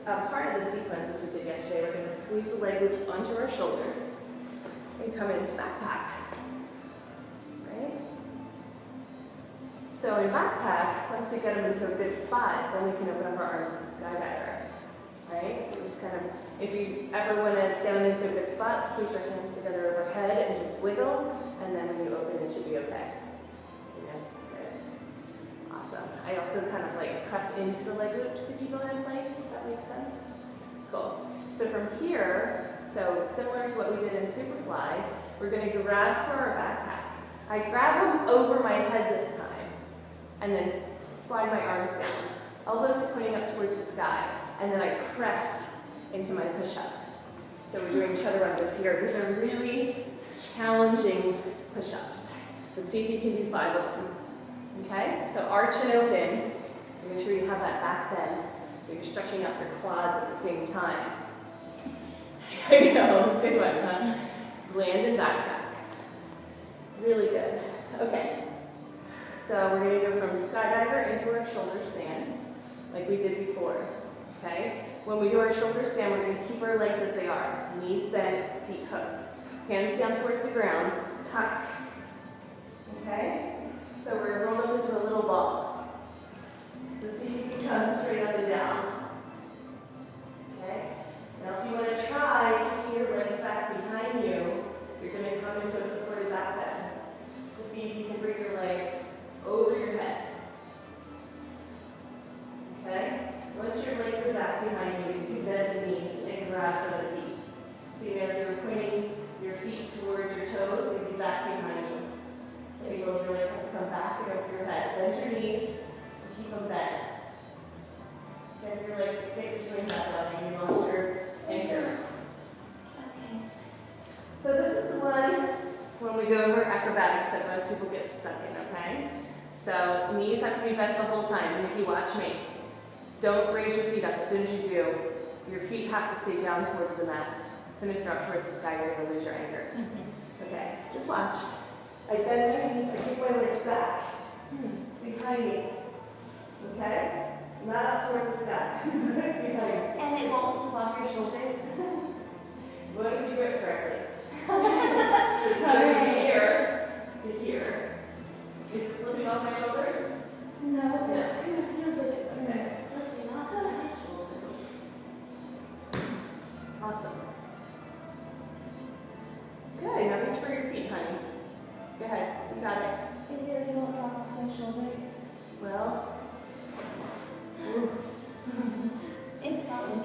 part of the sequence as we did yesterday. We're going to squeeze the leg loops onto our shoulders and come into backpack. Right? So in backpack, once we get them into a good spot, then we can open up our arms with the skydiver. Right? Just kind of, if you ever want to get them into a good spot, squeeze your hands together overhead and just wiggle, and then when you open, it should be okay. Awesome. I also kind of like press into the leg loops to keep them in place, if that makes sense. Cool. So from here, so similar to what we did in Superfly, we're going to grab for our backpack. I grab them over my head this time, and then slide my arms down. Elbows are pointing up towards the sky, and then I press into my push-up. So we're doing chaturanga here. These are really challenging push-ups. Let's see if you can do 5 of them. Okay, so arch and open, so make sure you have that back bend, so you're stretching out your quads at the same time. I know, good one, huh? Land and backpack. Really good. Okay, so we're going to go from skydiver into our shoulder stand, like we did before. Okay, when we do our shoulder stand, we're going to keep our legs as they are. Knees bent, feet hooked. Hands down towards the ground, tuck. Okay? So we're going to roll up into a little ball. So see if you can come straight up and down. Okay? Now if you want to try keeping your legs back behind you, you're going to come into a supported back bend. So see if you can bring your legs over your head. Okay? Once your legs are back behind you, you can bend the knees and grab for the feet. See if you're pointing your feet towards your toes, they'll be back behind you. So you will really have to come back and over your head. Bend your knees and keep them bent. Then you're like, get your swing back up and you lost your anchor. Okay. So this is the one when we go over acrobatics that most people get stuck in, okay? So knees have to be bent the whole time. Nikki, watch me. Don't raise your feet up. As soon as you do, your feet have to stay down towards the mat. As soon as they're up towards the sky, you're going to lose your anchor. Okay, just watch. I bend my knees, I keep my legs back, behind me, okay? Not up towards the sky, behind me. And it won't slip off your shoulders. What if you do it correctly? So you go from here to here. Is it slipping off my shoulders? No. No. It kind of feels like it's slipping off my shoulders. Awesome. Good, now reach for your feet, honey. Go ahead, you got it. It really won't drop off my shoulder. Well,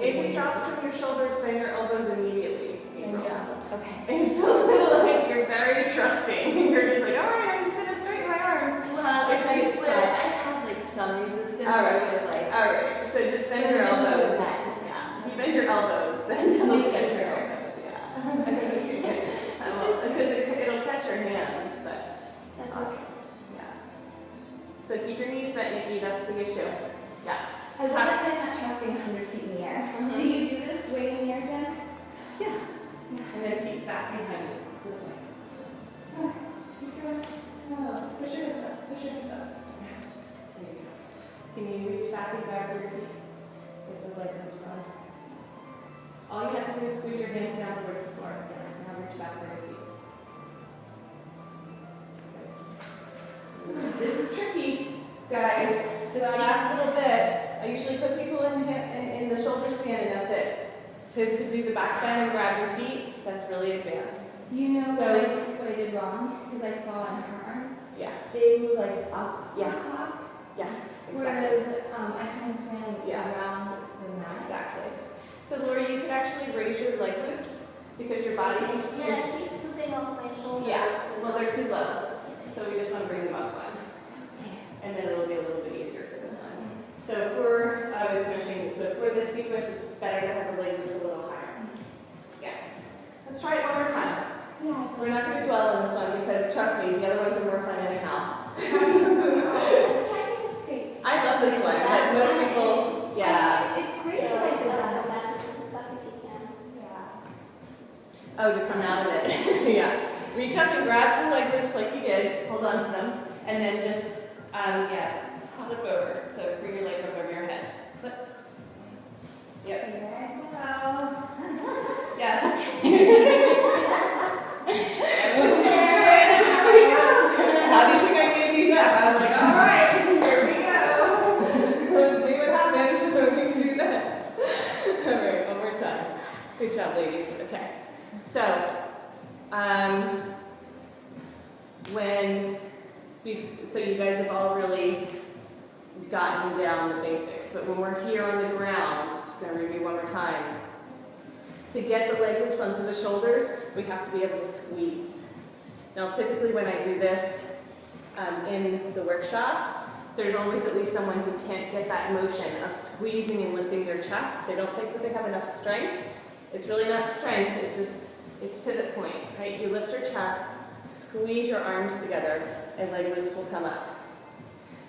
if it drops from your shoulders, bend your elbows immediately. Okay. It's a little like you're very trusting. You're just like, all right, I'm just going to straighten my arms. Well, if I slip, I have like some resistance. All right, so just bend your elbows. Yeah. You bend your elbows, then you'll bend your elbows. Yeah. Because it'll catch your hands, but That's awesome. Yeah. So keep your knees bent, Nikki. That's the issue. Yeah. I was like I'm not trusting 100 feet in the air. Do you do this way in the air, Jen? Yeah. And then feet back behind you. This way. So, keep going. Push your hips up. Push your hips up. There you go. Can you reach back and grab your feet? With the leg loops on. All you have to do is squeeze your hands down towards the floor. Now reach back for your feet. This is tricky, guys. This last little bit, I usually put people in the shoulder stand and that's it. To do the back bend and grab your feet, that's really advanced. You know So, what I did wrong? Because I saw in her arms, yeah. they move like up Yeah. the clock. Yeah, exactly. Whereas I kind of swam Yeah. around the mat. Exactly. So Lori, you could actually raise your leg loops because your body Yeah, is, it keeps slipping off my shoulders. yeah, well they're too low. So we just want to bring them up one. And then it'll be a little bit easier for this one. So for, I was finishing, so for this sequence, it's better to have the leg loops a little higher. Yeah. Let's try it one more time. Yeah. We're not going to dwell on this one because trust me, the other ones are more fun anyhow. I love this one, but most people, yeah. It's great that I did that. Oh, to come out of it. Yeah. Reach up and grab the leg loops like you did. Hold on to them. And then just, yeah, flip over. So bring your legs up over your head. Flip. Yep. Okay. So, so you guys have all really gotten down the basics, but when we're here on the ground, I'm just going to review one more time. To get the leg loops onto the shoulders, we have to be able to squeeze. Now, typically when I do this in the workshop, there's always at least someone who can't get that motion of squeezing and lifting their chest. They don't think that they have enough strength. It's really not strength, it's pivot point, right? You lift your chest, squeeze your arms together, and leg loops will come up.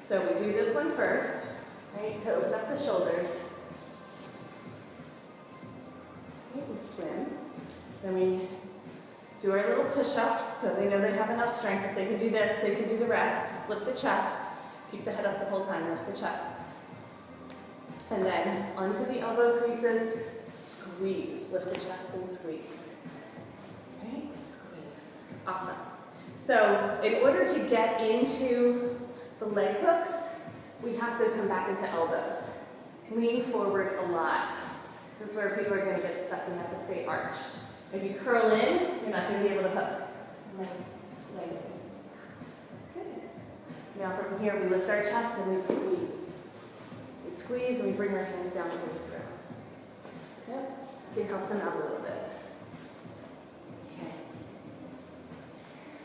So we do this one first, right, to open up the shoulders. Okay, we swim. Then we do our little push-ups, so they know they have enough strength. If they can do this, they can do the rest. Just lift the chest. Keep the head up the whole time, lift the chest. And then onto the elbow creases, squeeze. Lift the chest and squeeze. Right, squeeze. Awesome. So in order to get into the leg hooks, we have to come back into elbows. Lean forward a lot. This is where people are going to get stuck and have to stay arched. If you curl in, you're not going to be able to hook. Leg. Good. Now from here, we lift our chest and we squeeze. We squeeze and we bring our hands down towards the ground. Yep. You can help them out a little bit. Okay.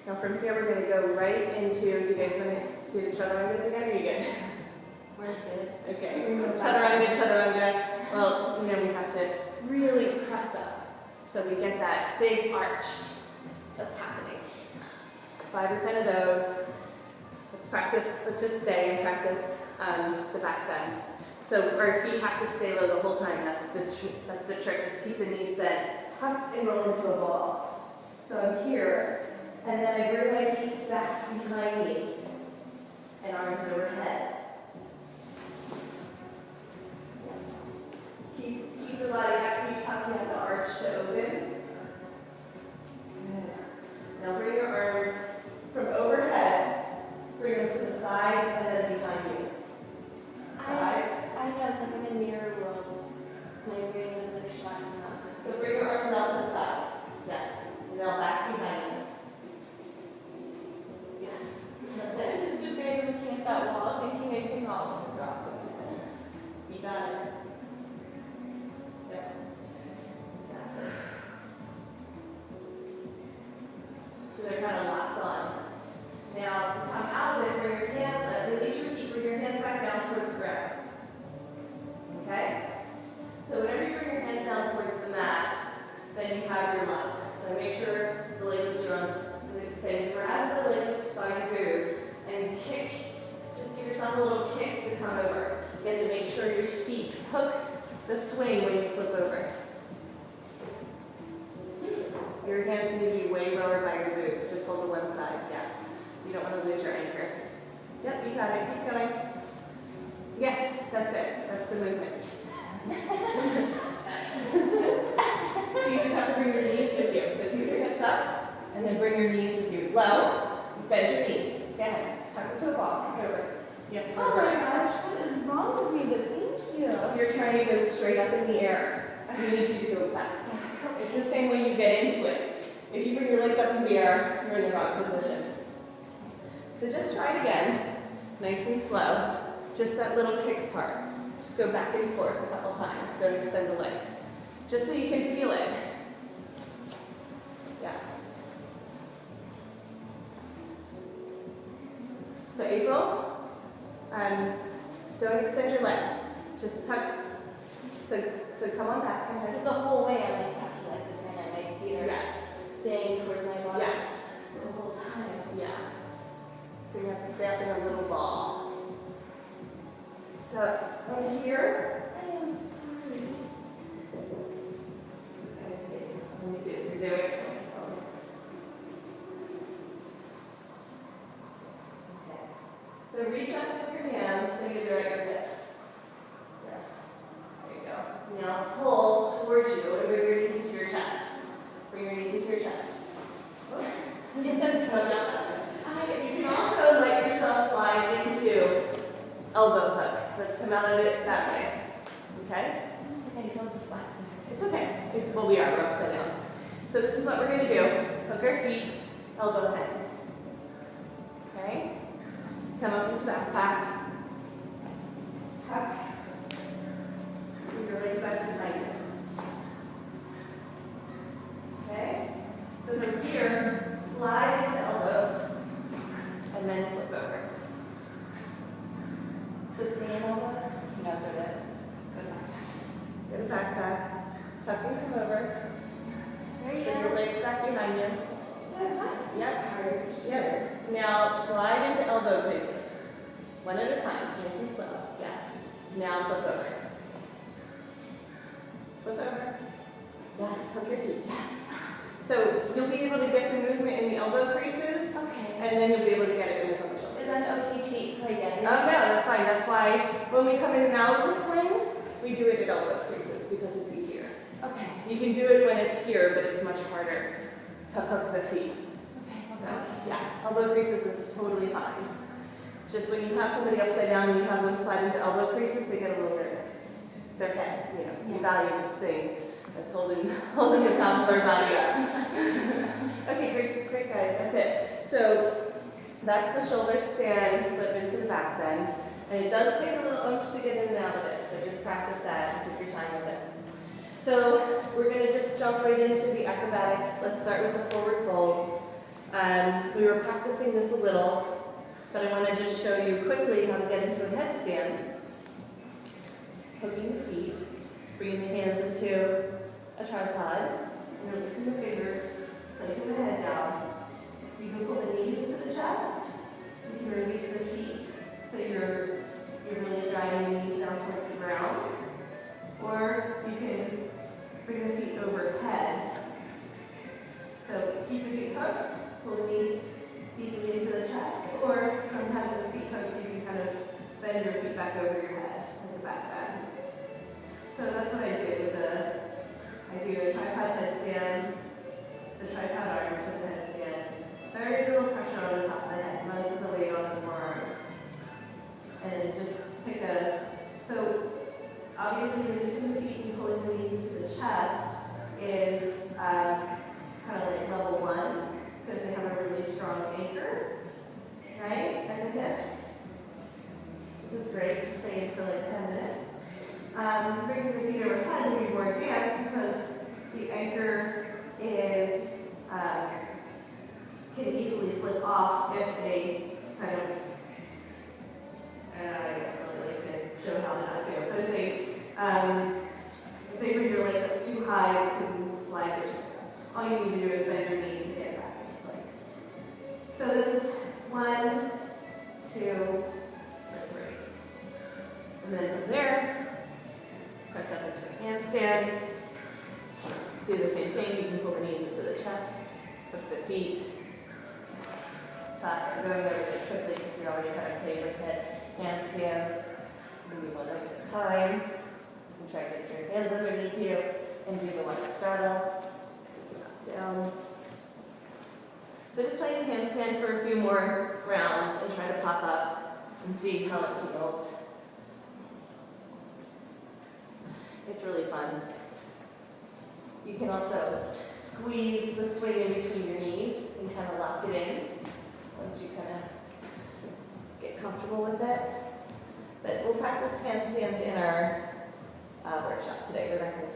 Now from here, we're going to go right into, do you guys want to do the chaturanga again, or are you good? We're good. Okay. Chaturanga. Well, you know, we have to really press up. So we get that big arch that's happening. 5 or 10 of those. Let's practice, let's just stay and practice the back bend. So our feet have to stay low the whole time. That's the trick, is keep the knees bent. Tuck and roll into a ball. So I'm here, and then I bring my feet back behind me and arms overhead. Yes. Keep the body after you tuck, you have the arch to open. Good. Now bring your arms from overhead, bring them to the sides and then behind you. Sides. I know, it's like I'm in mirror world. My brain is like shutting up. So bring your arms out to the sides. Yes. And now back behind you. Yes. That's it. I'm just debating looking at that wall, thinking I can all drop it. You got it. Yep. Exactly. So they're kind of locked on. Now, to come out of it, bring your hand, release your feet, bring your hands back down towards the ground. Okay? So whenever you bring your hands down towards the mat, then you have your lungs. So make sure the leg loops are on. Then grab the leg loops by your boobs and kick. Just give yourself a little kick to come over. You have to make sure your feet hook the swing when you flip over. Your hands need to be way lower by your boobs. Just hold to one side. Yeah. You don't want to lose your anchor. Yep, you got it. Keep going. Yes, that's it. That's the movement. So you just have to bring your knees with you. So keep your hips up, and then bring your knees with you. Low. Bend your knees. Go ahead. Tuck it to a ball. Kick over. Yep. Oh my gosh, what is wrong with me? But thank you. If you're trying to go straight up in the air, we need you to go back. It's the same way you get into it. If you bring your legs up in the air, you're in the wrong position. So just try it again, nice and slow. Just that little kick part. Just go back and forth a couple times. Don't extend the legs. Just so you can feel it. Yeah. So April, don't extend your legs. Just tuck. So come on back. It's the whole way I like tucking like this, and my feet are staying towards my body. Yes. The whole time. Yeah. So you have to stay up in a little ball. So from here. I am sorry. Let me see what you're doing. Okay. So reach up with your hands so you're at your hips. Yes. There you go. Now pull towards you and bring your knees into your chest. Bring your knees into your chest. Whoops. You can also let yourself slide into elbow hook. Let's come out of it that way. Okay? It's almost like I feel the slacks in It's okay. Well, we are. We're upside down. So this is what we're going to do. Hook our feet, elbow head. Okay? Come up into backpack. Tuck. Move your legs back behind you. Okay? So from here, slide into elbows, and then flip over. So stay in elbows. No, go to backpack. Tuck and come over. There you Bring your go. legs back behind you. Yep. Yep. Now slide into elbow creases. One at a time, nice and slow. Yes. Now flip over. Flip over. Yes, hook your feet. Yes. So you'll be able to get the movement in the elbow creases, Okay. and then you'll be able to get it when it's on the shoulders. Is that okay to eat till I get Oh it? no, that's fine. That's why when we come in and out of the swing, we do it at elbow creases because it's easier. Okay. You can do it when it's here, but it's much harder to hook the feet. Okay. So, yeah, elbow creases is totally fine. It's just when you have somebody upside down and you have them slide into elbow creases, they get a little nervous. It's their head, you know, you value this thing that's holding the top of their body up. Okay, great guys, that's it. So that's the shoulder stand, flip into the back bend. And it does take a little oomph to get in and out of it, so just practice that and take your time with it. So we're going to just jump right into the acrobatics. Let's start with the forward folds. We were practicing this a little, but I want to just show you quickly how to get into a headstand. Hooking the feet, bringing the hands into a tripod, and releasing the fingers, placing the head down. You can pull the knees into the chest. You can release the feet, so you're really driving the knees down towards the ground. Or you can bring the feet overhead. So keep your feet hooked, pull the knees deeply into the chest, or from having the feet hooked, you can kind of bend your feet back over your head, like a back bend. So that's what I do. I do a tripod headstand, the tripod arms with the headstand. Very little pressure on the top of the head, most of the weight on the forearms. And just pick so obviously releasing the feet and pulling the knees into the chest is kind of like level 1 because they have a really strong anchor, right? And the hips. This is great to stay in for like 10 minutes. Bringing the feet overhead will be more advanced because the anchor is can easily slip off if they kind of I don't really like to show how to not do it, but if they bring your legs up too high, you can slide your step. All you need to do is bend your knees to get back into place. So this is 1, 2, 3. And then from there, press up into a handstand. Do the same thing. You can pull the knees into the chest, hook the feet. Stop. I'm going over this quickly because you're already kind of played with it. Handstands, maybe one leg at a time. And try to get your hands underneath you and do the one straddle. Down. So just play the handstand for a few more rounds and try to pop up and see how it feels. It's really fun. You can also squeeze the swing in between your knees and kind of lock it in once you kind of get comfortable with it. But we'll practice handstands in our workshop today. We're not going to